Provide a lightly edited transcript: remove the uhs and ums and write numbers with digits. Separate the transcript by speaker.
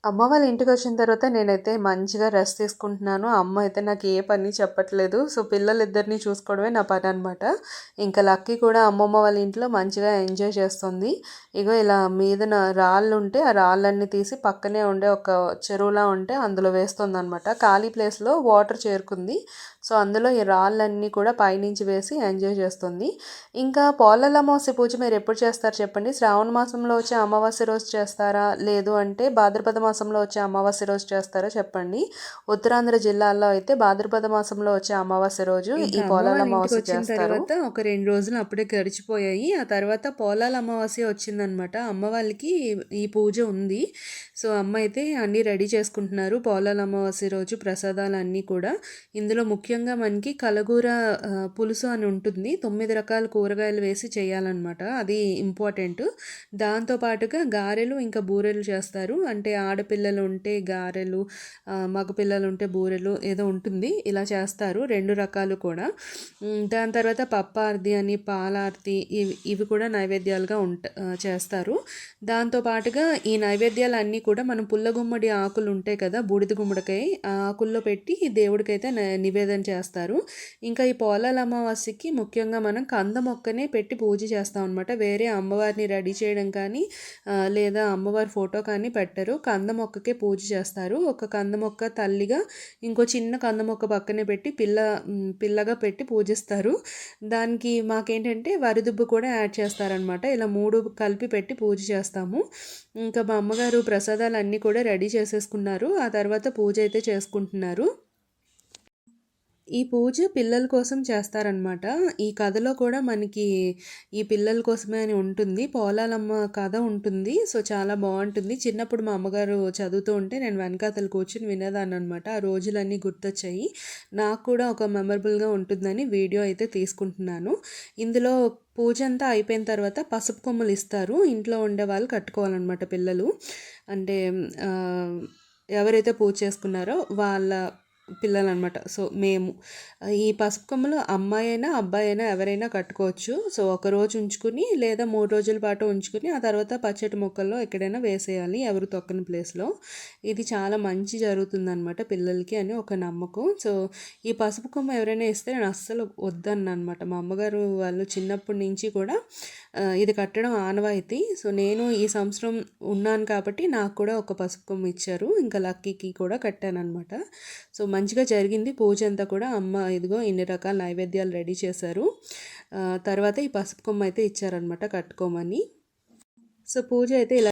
Speaker 1: అమ్మ వాళ్ళ ఇంటికొచ్చిన తర్వాత నేనైతే మంచిగా రెస్ట్ తీసుకుంటున్నాను. అమ్మ అయితే నాకు ఏ పని చెప్పట్లేదు. సో, పిల్లలిద్దరిని చూసుకోవడమే నా పననమాట. ఇంకా లక్కీ కూడా అమ్మమ్మ వాళ్ళ ఇంట్లో మంచిగా ఎంజాయ్ చేస్తుంది. ఇగో ఇలా మీదన రాళ్ళుంటే, ఆ రాళ్ళన్నీ తీసి పక్కనే ఉండే ఒక చెరువులా ఉంటే అందులో వేస్తుందనమాట. ఖాళీ ప్లేస్‌లో వాటర్ చేరుకుంది. సో, అందులో ఈ రాళ్ళన్నీ కూడా పైనుంచి వేసి ఎంజాయ్ చేస్తుంది. ఇంకా పోలాల అమావాస్య పూజ మీరెప్పుడు చేస్తారు చెప్పండి? శ్రావణ మాసంలో వచ్చే అమావాస్య రోజు చేస్తారా? లేదు అంటే భాద్రపద మాసంలో వచ్చే అమావాస్య రోజు చేస్తారా చెప్పండి? ఉత్తరాంధ్ర జిల్లాల్లో అయితే భాద్రపద మాసంలో వచ్చే అమావాస్య రోజు ఈ
Speaker 2: ఇంకా అమ్మ
Speaker 1: పోలాల
Speaker 2: వాళ్ళ
Speaker 1: అమావాస్య
Speaker 2: ఇంటికొచ్చిన
Speaker 1: చేస్తారు.
Speaker 2: తర్వాత ఒక 2 రోజులు అప్పుడే గడిచిపోయాయి. ఆ తర్వాత పోలాల అమావాస్య వచ్చిందనమాట. అమ్మ వాళ్ళకి ఈ పూజ ఉంది. సో, అమ్మ అయితే అన్నీ రెడీ చేసుకుంటున్నారు. పోలాల అమావాస్య రోజు ప్రసాదాలన్నీ కూడా. ఇందులో ముఖ్యంగా మనకి కలగూర పులుసు అని ఉంటుంది. 9 రకాల కూరగాయలు వేసి చేయాలనమాట. అది ఇంపార్టెంట్. దాంతో పాటుగా గారెలు, ఇంకా బూరెలు చేస్తారు. అంటే ఆడపిల్లలు ఉంటే గారెలు, మగపిల్లలు ఉంటే బూరెలు ఏదో ఉంటుంది. ఇలా చేస్తారు 2 రకాలు కూడా. దాని తర్వాత పప్పార్ది అని, పాలార్తి ఇవి కూడా నైవేద్యాలుగా చేస్తారు. దాంతో పాటుగా ఈ నైవేద్యాలన్నీ కూడా మనం పుల్లగుమ్మడి ఆకులు ఉంటాయి కదా, బూడిద గుమ్మడికాయ ఆ ఆకుల్లో పెట్టి దేవుడికైతే నివేదన చేస్తారు. ఇంకా ఈ పోలాల అమావాస్యకి ముఖ్యంగా మనం కంద మొక్కనే పెట్టి పూజ చేస్తాం అనమాట. వేరే అమ్మవారిని రెడీ చేయడం కానీ లేదా అమ్మవారి ఫోటో కానీ పెట్టరు. కంద మొక్కకే పూజ చేస్తారు. ఒక కంద మొక్క తల్లిగా, ఇంకో చిన్న కంద మొక్క పక్కనే పెట్టి పిల్లగా పెట్టి పూజిస్తారు. దానికి మాకేంటంటే వరిదుబ్బు కూడా యాడ్ చేస్తారనమాట. ఇలా 3 కలిపి పెట్టి పూజ చేస్తాము. ఇంకా మా అమ్మగారు ప్రసాదాలన్నీ కూడా రెడీ చేసేసుకున్నారు. ఆ తర్వాత పూజ అయితే చేసుకుంటున్నారు. ఈ పూజ పిల్లల కోసం చేస్తారనమాట. ఈ కథలో కూడా మనకి ఈ పిల్లల కోసమే అని ఉంటుంది. పోలాలమ్మ కథ ఉంటుంది. సో, చాలా బావుంటుంది. చిన్నప్పుడు మా అమ్మగారు చదువుతూ ఉంటే నేను వెనకాతల కూర్చొని వినేదాన్ననమాట. ఆ రోజులన్నీ గుర్తొచ్చాయి. నాకు కూడా ఒక మెమరబుల్‌గా ఉంటుందని వీడియో అయితే తీసుకుంటున్నాను. ఇందులో పూజ అంతా అయిపోయిన తర్వాత పసుపు కొమ్ములు ఇస్తారు. ఇంట్లో ఉండేవాళ్ళు కట్టుకోవాలనమాట పిల్లలు. అంటే ఆహ్, ఎవరైతే పూజ చేసుకున్నారో వాళ్ళ పిల్లలనమాట. సో, మేము ఈ పసుపు కొమ్మలు అమ్మాయైనా, అబ్బాయైనా ఎవరైనా కట్టుకోవచ్చు. సో, ఒకరోజు ఉంచుకుని లేదా 3 రోజుల పాటు ఉంచుకుని ఆ తర్వాత పచ్చటి మొక్కల్లో ఎక్కడైనా వేసేయాలి ఎవరు తొక్కని ప్లేస్‌లో. ఇది చాలా మంచి జరుగుతుందనమాట పిల్లలకి అని ఒక నమ్మకం. సో, ఈ పసుపు కొమ్మ ఎవరైనా ఇస్తే నేను అస్సలు వద్దన్నాననమాట. మా అమ్మగారు వాళ్ళు చిన్నప్పటి నుంచి కూడా ఇది కట్టడం ఆనవాయితీ. సో, నేను ఈ సంవత్సరం ఉన్నాను కాబట్టి నాకు కూడా ఒక పసుపు కొమ్మ ఇచ్చారు. ఇంకా లక్కీకి కూడా కట్టాననమాట. సో, మంచిగా జరిగింది పూజ అంతా కూడా. అమ్మ ఇదిగో ఇన్ని రకాల నైవేద్యాలు రెడీ చేశారు. తర్వాత ఈ పసుపు కొమ్మ అయితే ఇచ్చారనమాట కట్టుకోమని. సో, పూజ అయితే ఇలా